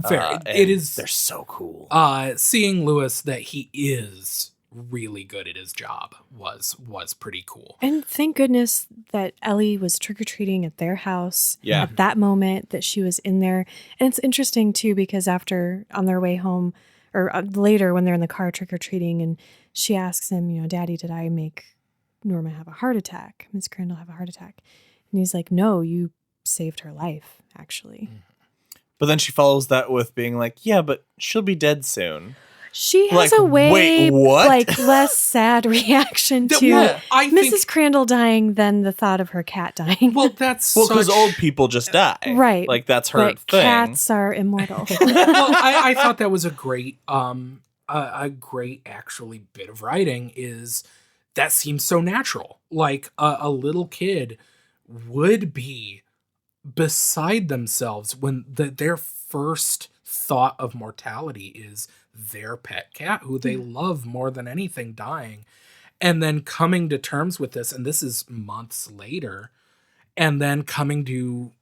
Fair. They're so cool. Seeing Lewis that he is really good at his job was pretty cool. And thank goodness that Ellie was trick-or-treating at their house at that moment, that she was in there. And it's interesting too, because after, on their way home, or later when they're in the car trick-or-treating, and she asks him, you know, Daddy, did I make Norma have a heart attack? Miss Crandall have a heart attack? And he's like, no, you saved her life, actually. But then she follows that with being like, yeah, but she'll be dead soon. She has Like, a way wait, what? like less sad reaction to Mrs. Crandall dying than the thought of her cat dying. Well, that's because old people just die, right? Like, that's her but thing. Cats are immortal. Well, I thought that was a great actually bit of writing. Is that seems so natural? Like a little kid would be beside themselves when their first thought of mortality is their pet cat, who they love more than anything, dying. And then coming to terms with this, and this is months later, and then coming to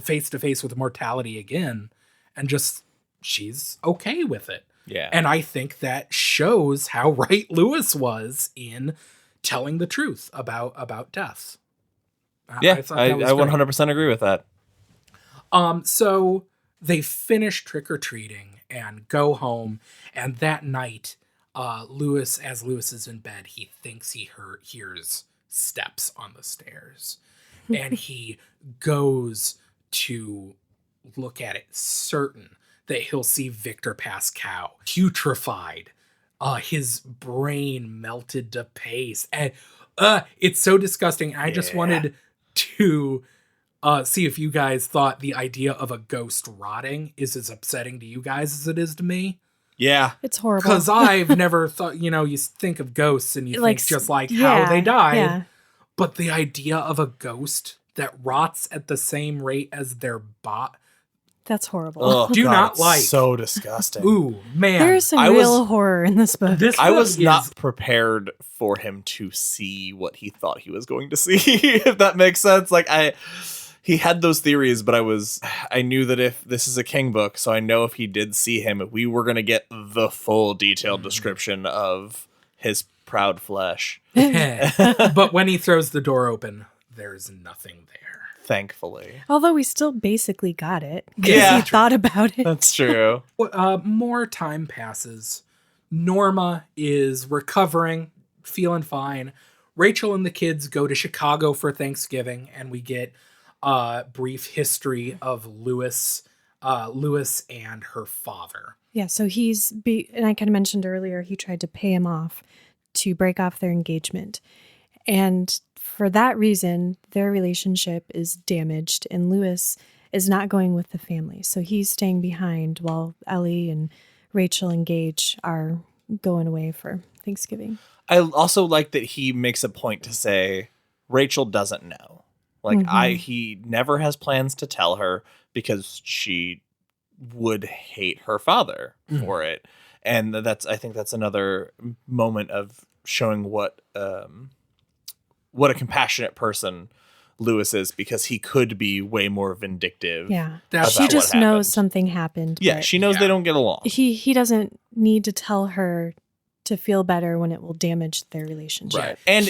face with mortality again, and just, she's okay with it. Yeah. And I think that shows how right Lewis was in telling the truth about death. Yeah, I thought that was 100% agree with that. So they finish trick-or-treating and go home, and that night, Lewis is in bed, he thinks he hears steps on the stairs, and he goes to look at it, certain that he'll see Victor Pascal putrefied, his brain melted to paste, and it's so disgusting. I just wanted to see if you guys thought the idea of a ghost rotting is as upsetting to you guys as it is to me. Yeah. It's horrible. Because I've never thought, you think of ghosts and you think just like how they died. Yeah. But the idea of a ghost that rots at the same rate as their bot, That's horrible. Oh, Do God, not it's like. so disgusting. Ooh, man. There's some I real was- horror in this book. This I book was not is- prepared for him to see what he thought he was going to see, if that makes sense. Like he had those theories, but I knew that if this is a King book, so I know if he did see him, we were going to get the full detailed description of his proud flesh. But when he throws the door open, there's nothing there. Thankfully. Although we still basically got it. 'Cause Yeah. he thought about it. That's true. More time passes. Norma is recovering, feeling fine. Rachel and the kids go to Chicago for Thanksgiving, and we get a brief history of Lewis and her father. Yeah, so and I kind of mentioned earlier, he tried to pay him off to break off their engagement. And for that reason, their relationship is damaged, and Lewis is not going with the family. So he's staying behind while Ellie and Rachel and Gage are going away for Thanksgiving. I also like that he makes a point to say Rachel doesn't know. Like he never has plans to tell her because she would hate her father for it. And I think that's another moment of showing what a compassionate person Lewis is, because he could be way more vindictive. Yeah. That's She about just what knows happened. something happened. Yeah, but she knows they don't get along. he doesn't need to tell her to feel better when it will damage their relationship. Right. And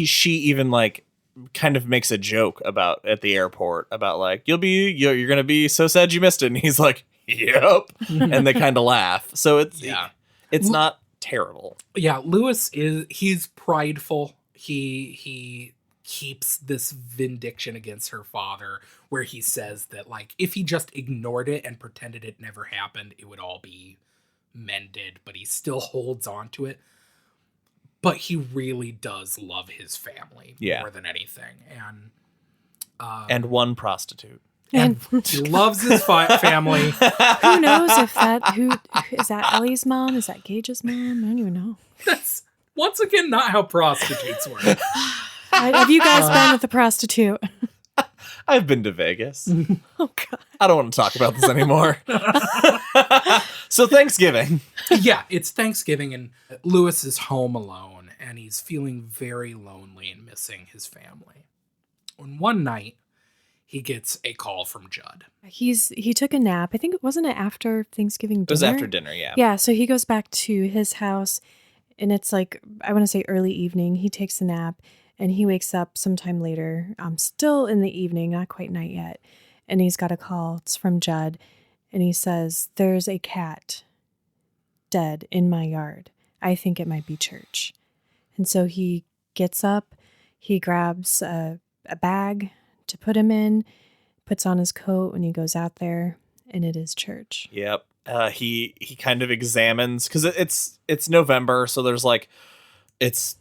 she even like kind of makes a joke about at the airport about like, you're going to be so sad you missed it. And he's like, yep. And they kind of laugh. So it's not terrible. Yeah, he's prideful. He keeps this vindication against her father, where he says that like if he just ignored it and pretended it never happened, it would all be mended, but he still holds on to it. But he really does love his family more than anything. And one prostitute. And he loves his family. Who knows if who is that Ellie's mom? Is that Gage's mom? I don't even know. That's once again not how prostitutes work. Have you guys been with a prostitute? I've been to Vegas. Oh, God. I don't want to talk about this anymore. So Thanksgiving. Yeah, it's Thanksgiving, and Lewis is home alone, and he's feeling very lonely and missing his family. And one night, he gets a call from Judd. He took a nap. I think it wasn't after Thanksgiving dinner. It was after dinner, yeah. Yeah, so he goes back to his house, and it's like, I want to say early evening. He takes a nap, and he wakes up sometime later, still in the evening, not quite night yet. And he's got a call. It's from Judd. And he says, there's a cat dead in my yard. I think it might be Church. And so he gets up, he grabs a bag to put him in, puts on his coat, and he goes out there, and it is Church. Yep. He kind of examines, because it's November, so there's like, it's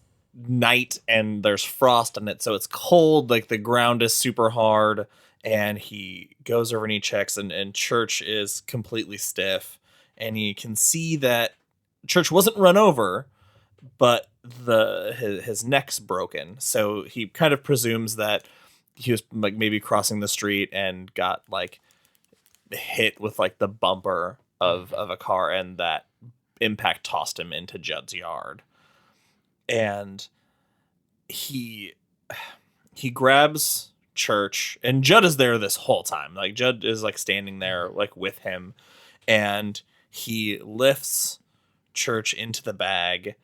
night and there's frost on it, so it's cold, like the ground is super hard. And he goes over and he checks, and Church is completely stiff. And he can see that Church wasn't run over, but his neck's broken. So he kind of presumes that he was like maybe crossing the street and got like hit with like the bumper of a car, and that impact tossed him into Judd's yard. And he grabs Church, and Judd is there this whole time. Like Judd is like standing there like with him, and he lifts Church into the bag,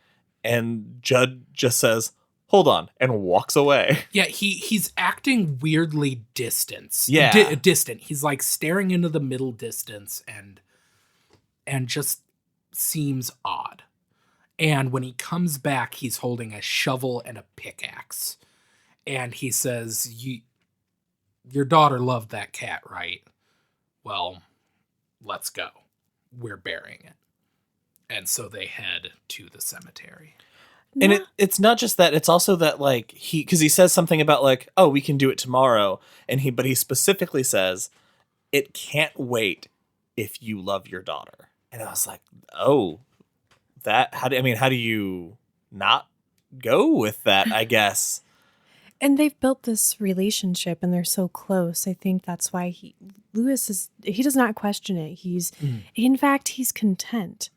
and Judd just says, "Hold on," and walks away. Yeah, he's acting weirdly distant. Yeah. Distant. He's like staring into the middle distance and just seems odd. And when he comes back, he's holding a shovel and a pickaxe. And he says, your daughter loved that cat, right? Well, let's go. We're burying it. And so they head to the cemetery. And it's not just that, it's also that like because he says something about like, oh, we can do it tomorrow. But he specifically says, it can't wait if you love your daughter. And I was like, oh, how do you not go with that, I guess? And they've built this relationship and they're so close. I think that's why he does not question it. In fact, he's content.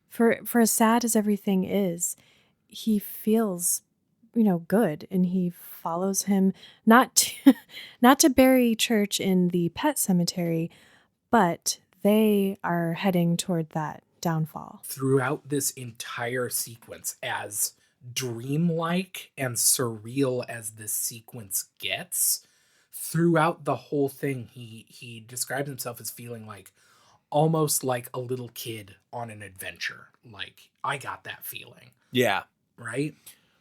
For as sad as everything is, he feels, good, and he follows him not to bury Church in the pet cemetery, but they are heading toward that downfall. Throughout this entire sequence, as dreamlike and surreal as this sequence gets, throughout the whole thing, he describes himself as feeling like almost like a little kid on an adventure. Like, I got that feeling. Yeah. Right?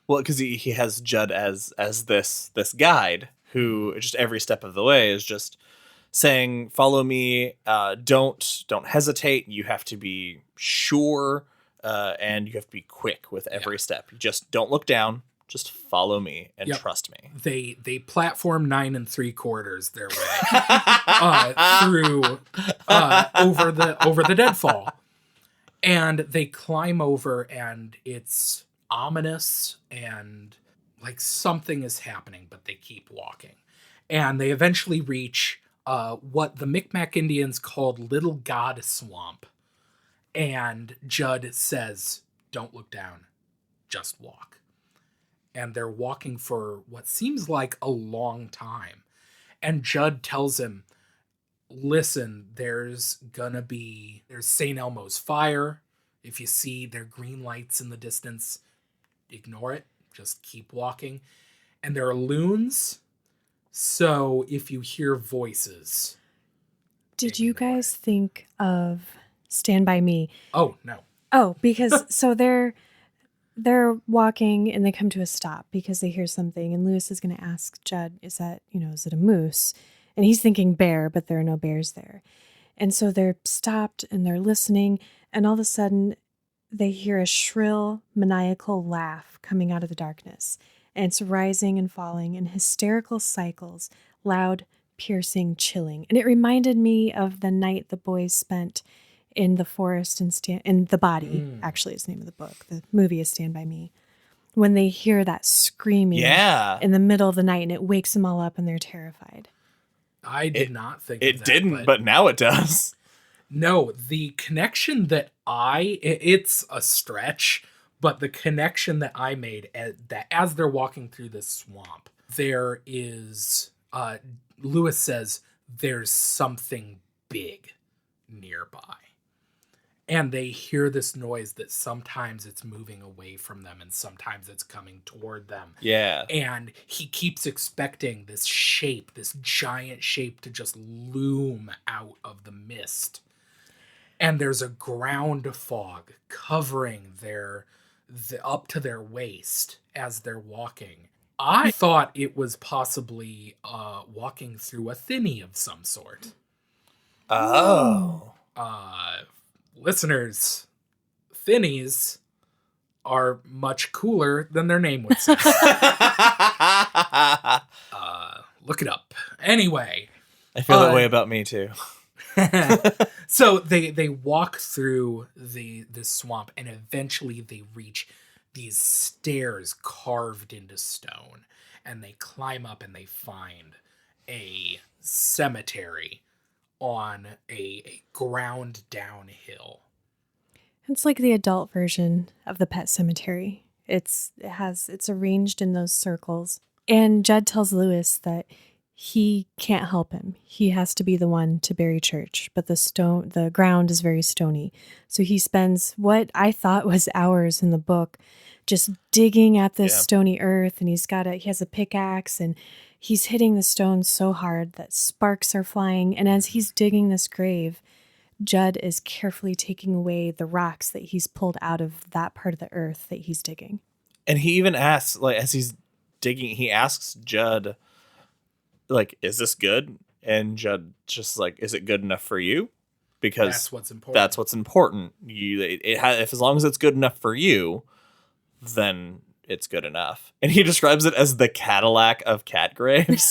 Well, because he has Judd as this guide who just every step of the way is just saying, follow me, don't hesitate, you have to be sure, and you have to be quick with every step. You just don't look down, just follow me and trust me. They platform 9 3/4 their way through over the deadfall, and they climb over, and it's ominous and like something is happening, but they keep walking, and they eventually reach what the Micmac Indians called Little God Swamp, and Judd says, "Don't look down, just walk." And they're walking for what seems like a long time. And Judd tells him, listen, there's St. Elmo's fire. If you see their green lights in the distance, ignore it. Just keep walking. And there are loons. So if you hear voices. Did you guys think of Stand By Me? Oh, no. Oh, because so they're walking and they come to a stop because they hear something, and Lewis is going to ask Judd, is it a moose? And he's thinking bear, but there are no bears there. And so they're stopped and they're listening, and all of a sudden they hear a shrill, maniacal laugh coming out of the darkness. And it's rising and falling in hysterical cycles, loud, piercing, chilling. And it reminded me of the night the boys spent in the forest and in The Body, actually is the name of the book. The movie is Stand By Me. When they hear that screaming in the middle of the night, and it wakes them all up and they're terrified. I did not think of that. It didn't, but now it does. No, the connection that it's a stretch, but the connection that I made that as they're walking through this swamp, there is, Lewis says, there's something big nearby. And they hear this noise that sometimes it's moving away from them and sometimes it's coming toward them. Yeah. And he keeps expecting this giant shape to just loom out of the mist. And there's a ground fog covering up to their waist as they're walking. I thought it was possibly walking through a thinny of some sort. Oh. Listeners, thinnies are much cooler than their name would say. Look it up. Anyway. I feel that way about me too. So they walk through this swamp, and eventually they reach these stairs carved into stone, and they climb up and they find a cemetery on a ground down hill. It's like the adult version of the pet cemetery. It's arranged in those circles. And Judd tells Lewis that he can't help him. He has to be the one to bury Church, but the ground is very stony. So he spends what I thought was hours in the book just digging at this stony earth, and he has a pickaxe, and he's hitting the stones so hard that sparks are flying. And as he's digging this grave, Judd is carefully taking away the rocks that he's pulled out of that part of the earth that he's digging. And he even asks, like, as he's digging, he asks Judd, like, is this good? And Judd just like, is it good enough for you? Because that's what's important. That's what's important. If as long as it's good enough for you, then it's good enough. And he describes it as the Cadillac of cat graves.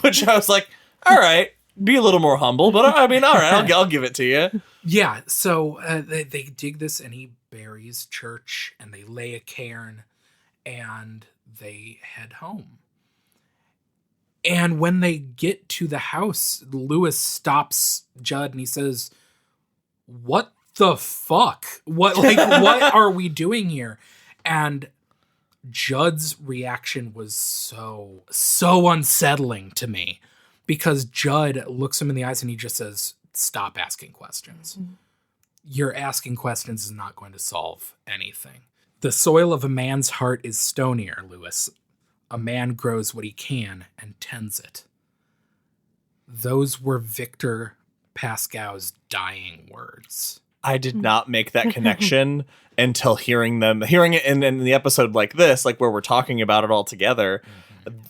Which I was like, all right, be a little more humble, but I mean, all right, I'll give it to you. Yeah, so they dig this, and he buries Church, and they lay a cairn, and they head home. And when they get to the house, Lewis stops Judd and he says, "What the fuck? What are we doing here?" And Judd's reaction was so unsettling to me, because Judd looks him in the eyes and he just says, "Stop asking questions. Your asking questions is not going to solve anything. The soil of a man's heart is stonier, Lewis. A man grows what he can and tends it." Those were Victor Pascal's dying words. I did not make that connection until hearing it in the episode like this, like where we're talking about it all together.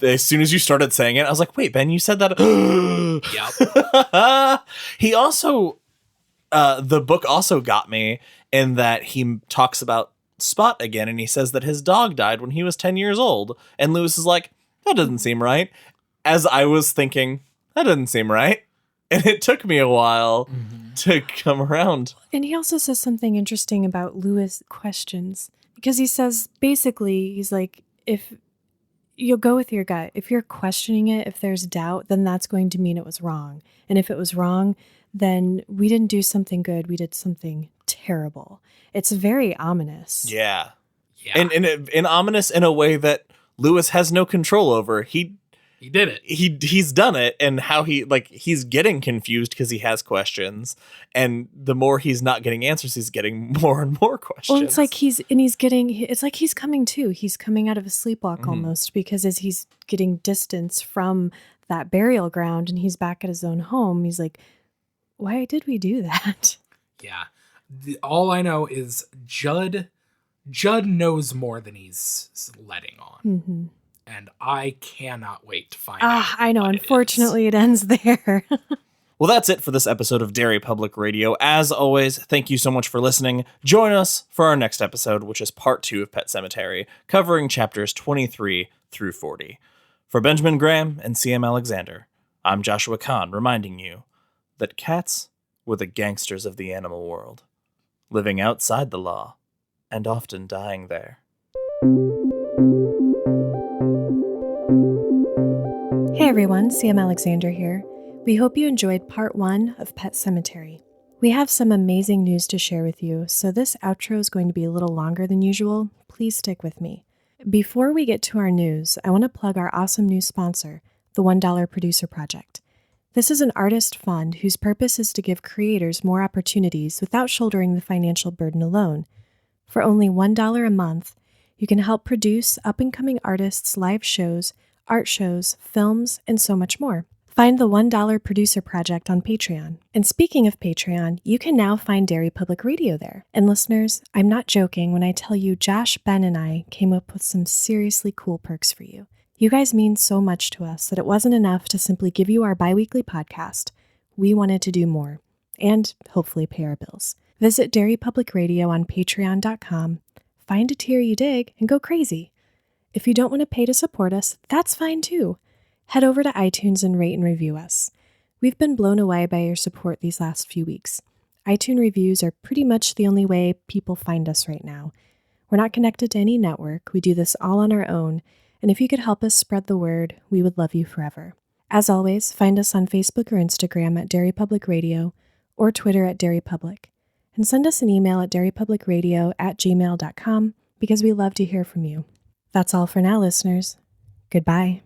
As soon as you started saying it, I was like, wait, Ben, you said that? Yep. He also, the book also got me in that he talks about Spot again, and he says that his dog died when he was 10 years old. And Lewis is like, that doesn't seem right. As I was thinking, that doesn't seem right. And it took me a while to come around. And he also says something interesting about Lewis questions, because he says, basically, he's like, if you'll go with your gut, if you're questioning it, if there's doubt, then that's going to mean it was wrong. And if it was wrong, then we didn't do something good. We did something terrible. It's very ominous. Yeah. And ominous in a way that Lewis has no control over. He did it. He's done it, and how he's getting confused because he has questions, and the more he's not getting answers, he's getting more and more questions. Well, it's like he's coming to. He's coming out of a sleepwalk almost, because as he's getting distance from that burial ground and he's back at his own home, he's like, why did we do that? Yeah. All I know is Judd knows more than he's letting on. Mm-hmm. And I cannot wait to find out. I know. Unfortunately, it ends there. Well, that's it for this episode of Derry Public Radio. As always, thank you so much for listening. Join us for our next episode, which is part 2 of Pet Sematary, covering chapters 23 through 40. For Benjamin Graham and C.M. Alexander, I'm Joshua Kahn, reminding you that cats were the gangsters of the animal world, living outside the law and often dying there. Hey everyone, C.M. Alexander here. We hope you enjoyed part 1 of Pet Sematary. We have some amazing news to share with you, so this outro is going to be a little longer than usual. Please stick with me. Before we get to our news, I want to plug our awesome new sponsor, the $1 Producer Project. This is an artist fund whose purpose is to give creators more opportunities without shouldering the financial burden alone. For only $1 a month, you can help produce up-and-coming artists' live shows, art shows, films, and so much more. Find the $1 Producer Project on Patreon. And speaking of Patreon, you can now find Derry Public Radio there. And listeners, I'm not joking when I tell you Josh, Ben, and I came up with some seriously cool perks for you. You guys mean so much to us that it wasn't enough to simply give you our bi-weekly podcast. We wanted to do more, and hopefully pay our bills. Visit Derry Public Radio on patreon.com, find a tier you dig, and go crazy. If you don't want to pay to support us, that's fine too. Head over to iTunes and rate and review us. We've been blown away by your support these last few weeks. iTunes reviews are pretty much the only way people find us right now. We're not connected to any network. We do this all on our own. And if you could help us spread the word, we would love you forever. As always, find us on Facebook or Instagram at Derry Public Radio or Twitter at Derry Public. And send us an email at derrypublicradio@gmail.com because we love to hear from you. That's all for now, listeners. Goodbye.